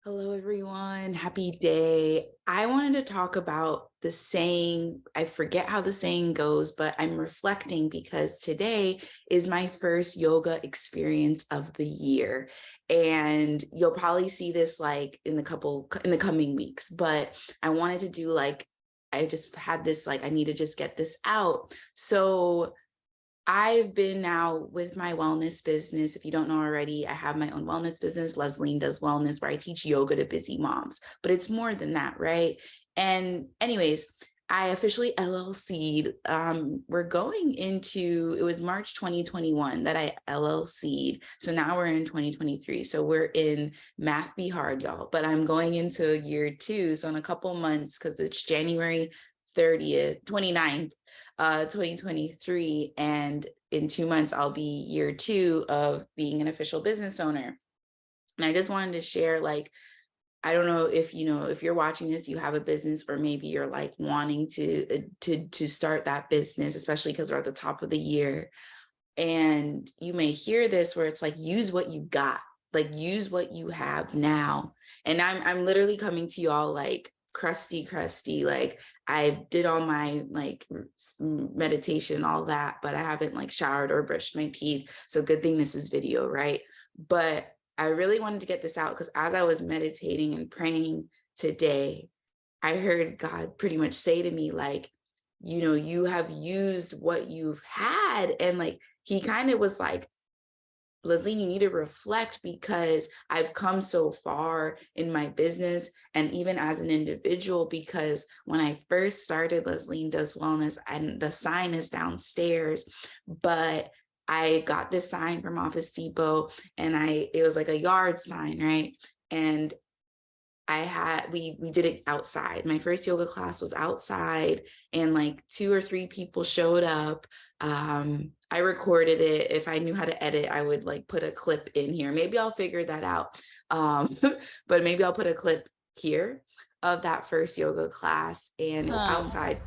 Hello, everyone. Happy day. I wanted to talk about the saying. I forget how the saying goes, but I'm reflecting because today is my first yoga experience of the year. And you'll probably see this like in the coming weeks, but I wanted to do I just had this, I need to just get this out. So I've been now with my wellness business. If you don't know already, I have my own wellness business, Leslie Does Wellness, where I teach yoga to busy moms, but it's more than that, right? And anyways, I officially LLC'd. We're going into, it was March 2021 that I LLC'd. So now we're in 2023. So we're in math be hard, y'all, but I'm going into year two. So in a couple months, because it's January 30th, 29th, 2023. And in 2 months, I'll be year two of being an official business owner. And I just wanted to share, I don't know if if you're watching this, you have a business, or maybe you're like wanting to start that business, especially because we're at the top of the year. And you may hear this where it's like, use what you got, like use what you have now. And I'm literally coming to y'all like crusty, like I did all my meditation, all that, but I haven't like showered or brushed my teeth. So good thing this is video, right? But I really wanted to get this out because as I was meditating and praying today, I heard God pretty much say to me, like, you have used what you've had. And like, he kind of was like, Leslie, you need to reflect because I've come so far in my business and even as an individual, because when I first started Leslie Does Wellness, and the sign is downstairs, but I got this sign from Office Depot and it was like a yard sign, right? And we did it outside. My first yoga class was outside and like 2 or 3 people showed up. I recorded it. If I knew how to edit, I would like put a clip in here. Maybe I'll figure that out. But maybe I'll put a clip here of that first yoga class, and it was Awesome. outside,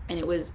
and it was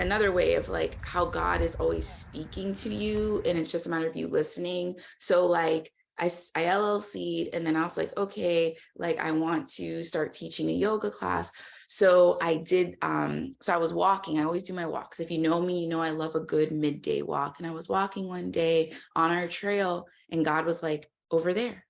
another way of like how God is always speaking to you, and it's just a matter of you listening. So like I LLC'd, and then I was like, okay, like I want to start teaching a yoga class. So I did, so I was walking. I always do my walks. If you know me, you know I love a good midday walk. And I was walking one day on our trail, and God was like, over there,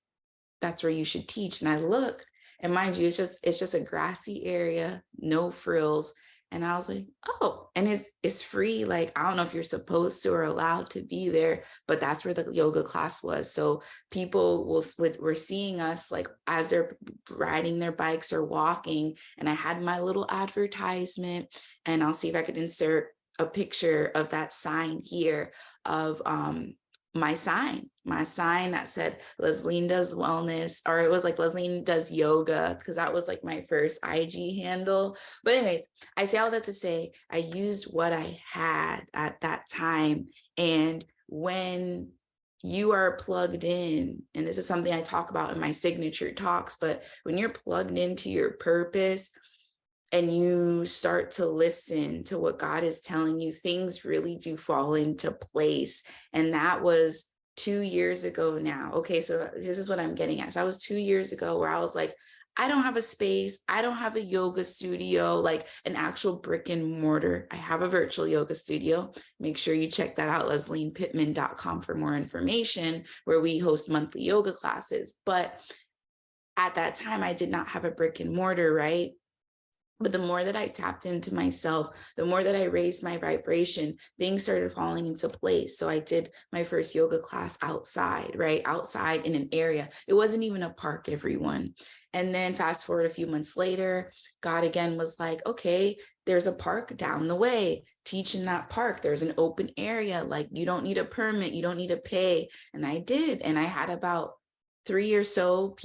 that's where you should teach. And I looked, and mind you, it's just a grassy area, no frills. And I was like, oh, and it's free. Like, I don't know if you're supposed to or allowed to be there, but that's where the yoga class was. So people were seeing us like as they're riding their bikes or walking. And I had my little advertisement, and I'll see if I could insert a picture of that sign here of my sign that said Leslie Does Wellness, or it was like Leslie Does Yoga, because that was like my first IG handle. But anyways, I say all that to say I used what I had at that time. And when you are plugged in, and this is something I talk about in my signature talks, but when you're plugged into your purpose, and you start to listen to what God is telling you, things really do fall into place. And that was 2 years ago now. Okay, so this is what I'm getting at. So that was 2 years ago where I was like, I don't have a space. I don't have a yoga studio, like an actual brick and mortar. I have a virtual yoga studio. Make sure you check that out, lesliepittman.com, for more information, where we host monthly yoga classes. But at that time, I did not have a brick and mortar, right? But the more that I tapped into myself, the more that I raised my vibration, things started falling into place. So I did my first yoga class outside, right? Outside in an area. It wasn't even a park, everyone. And then fast forward a few months later, God again was like, okay, there's a park down the way. Teach in that park. There's an open area. Like, you don't need a permit. You don't need to pay. And I did. And I had about 3 or so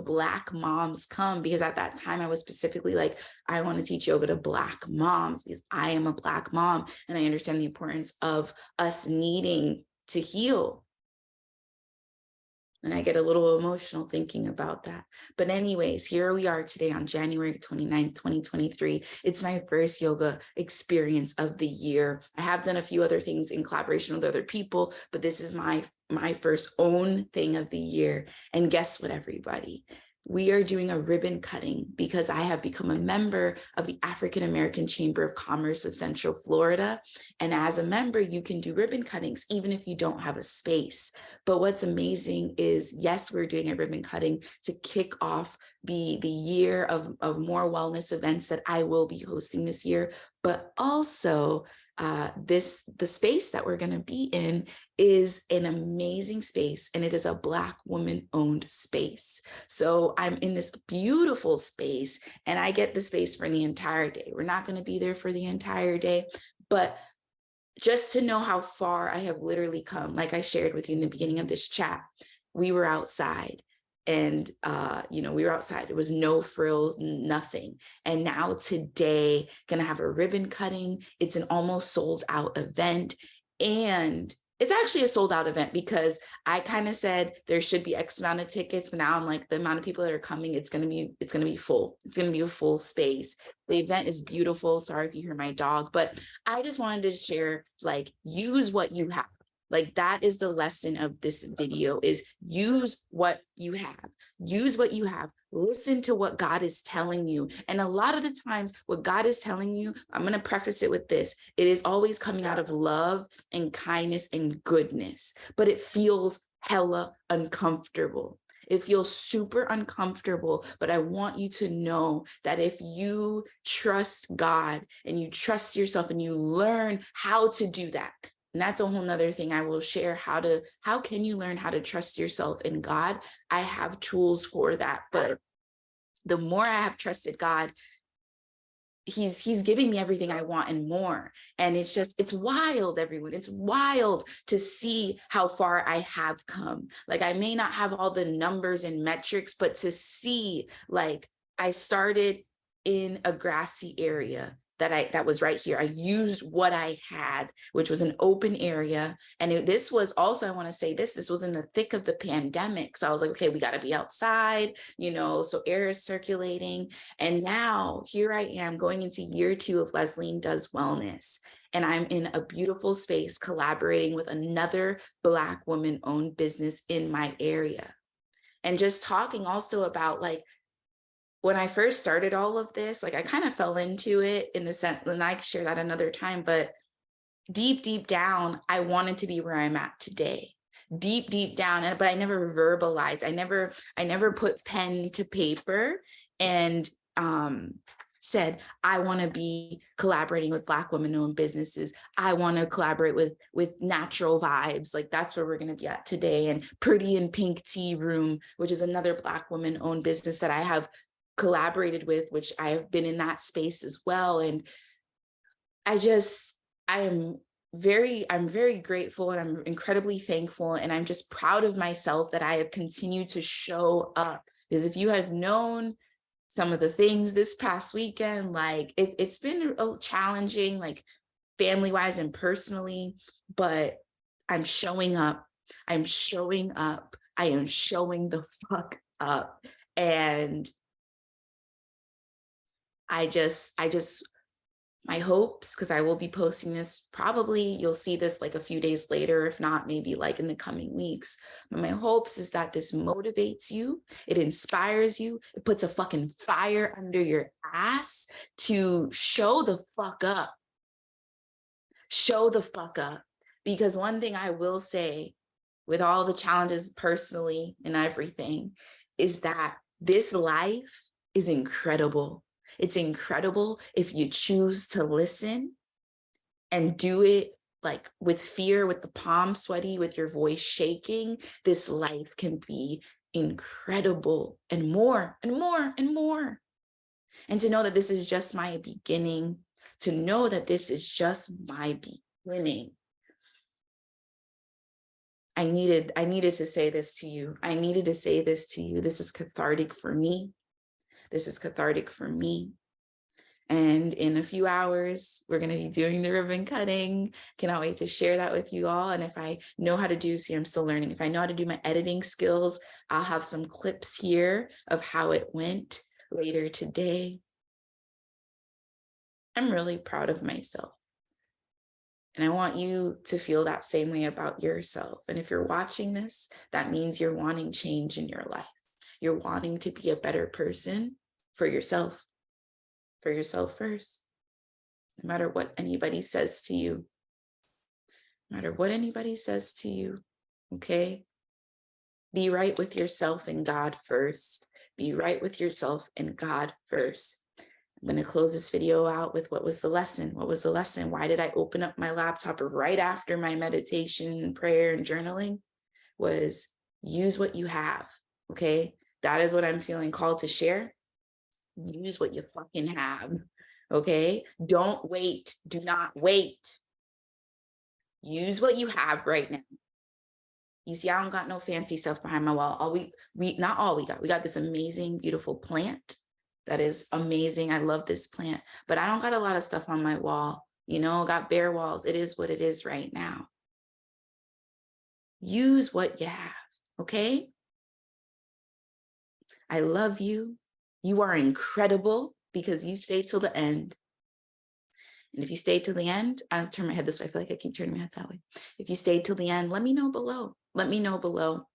Black moms come, because at that time I was specifically like, I want to teach yoga to Black moms because I am a Black mom and I understand the importance of us needing to heal. And I get a little emotional thinking about that. But anyways, here we are today on January 29th, 2023. It's my first yoga experience of the year. I have done a few other things in collaboration with other people, but this is my first own thing of the year. And guess what, everybody? We are doing a ribbon cutting because I have become a member of the African American Chamber of Commerce of Central Florida. And as a member, you can do ribbon cuttings even if you don't have a space. But what's amazing is, yes, we're doing a ribbon cutting to kick off the year of more wellness events that I will be hosting this year, but also the space that we're going to be in is an amazing space, and it is a Black woman owned space. So I'm in this beautiful space and I get the space for the entire day. We're not going to be there for the entire day, but just to know how far I have literally come, like I shared with you in the beginning of this chat, we were outside. And, we were outside. There was no frills, nothing. And now today, gonna have a ribbon cutting. It's an almost sold out event. And it's actually a sold out event because I kind of said there should be X amount of tickets, but now I'm like, the amount of people that are coming, it's gonna be full. It's gonna be a full space. The event is beautiful. Sorry if you hear my dog, but I just wanted to share, like, use what you have. Like, that is the lesson of this video, is use what you have. Use what you have. Listen to what God is telling you. And a lot of the times what God is telling you, I'm going to preface it with this. It is always coming out of love and kindness and goodness, but it feels hella uncomfortable. It feels super uncomfortable, but I want you to know that if you trust God and you trust yourself and you learn how to do that, and that's a whole nother thing I will share, how can you learn how to trust yourself in God? I have tools for that, but the more I have trusted God, he's giving me everything I want and more. And it's wild, everyone. It's wild to see how far I have come. Like, I may not have all the numbers and metrics, but to see, like, I started in a grassy area that was right here. I used what I had, which was an open area. And this was also, I want to say this was in the thick of the pandemic. So I was like, okay, we got to be outside, so air is circulating. And now here I am going into year 2 of Leslie Does Wellness. And I'm in a beautiful space collaborating with another Black woman owned business in my area. And just talking also about, like, when I first started all of this, like, I kind of fell into it in the sense, and I share that another time, but deep down, I wanted to be where I'm at today. Deep down, but I never verbalized. I never put pen to paper and said, I want to be collaborating with Black women-owned businesses. I want to collaborate with Natural Vibes. Like, that's where we're going to be at today. And Pretty in Pink Tea Room, which is another Black woman-owned business that I have collaborated with, which I have been in that space as well. And I'm very grateful, and I'm incredibly thankful, and I'm just proud of myself that I have continued to show up. Because if you have known some of the things this past weekend, like, it's been challenging, like, family-wise and personally, but I'm showing up. I'm showing up. I am showing the fuck up. And I just, my hopes, because I will be posting this, probably you'll see this like a few days later, if not maybe like in the coming weeks. But my hopes is that this motivates you, it inspires you, it puts a fucking fire under your ass to show the fuck up. Show the fuck up. Because one thing I will say, with all the challenges personally and everything, is that this life is incredible. It's incredible if you choose to listen and do it, like, with fear, with the palms sweaty, with your voice shaking. This life can be incredible, and more and more and more. And to know that this is just my beginning, to know that this is just my beginning. I needed to say this to you. I needed to say this to you. This is cathartic for me. This is cathartic for me. And in a few hours, we're going to be doing the ribbon cutting. Cannot wait to share that with you all. And if I know how to do, see, I'm still learning. If I know how to do my editing skills, I'll have some clips here of how it went later today. I'm really proud of myself. And I want you to feel that same way about yourself. And if you're watching this, that means you're wanting change in your life. You're wanting to be a better person for yourself first. No matter what anybody says to you, no matter what anybody says to you, okay? Be right with yourself and God first. Be right with yourself and God first. I'm going to close this video out with what was the lesson? What was the lesson? Why did I open up my laptop right after my meditation, prayer, and journaling? Was use what you have, okay? That is what I'm feeling called to share. Use what you fucking have, okay? Don't wait. Do not wait. Use what you have right now. You see, I don't got no fancy stuff behind my wall. We got this amazing, beautiful plant that is amazing. I love this plant, but I don't got a lot of stuff on my wall. You know, got bare walls. It is what it is right now. Use what you have, okay? I love you. You are incredible because you stayed till the end. And if you stayed till the end, I'll turn my head this way. I feel like I keep turning my head that way. If you stayed till the end, let me know below. Let me know below.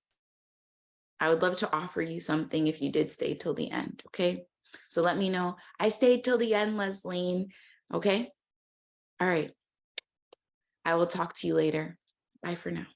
I would love to offer you something if you did stay till the end, okay? So let me know. I stayed till the end, Leslie, okay? All right. I will talk to you later. Bye for now.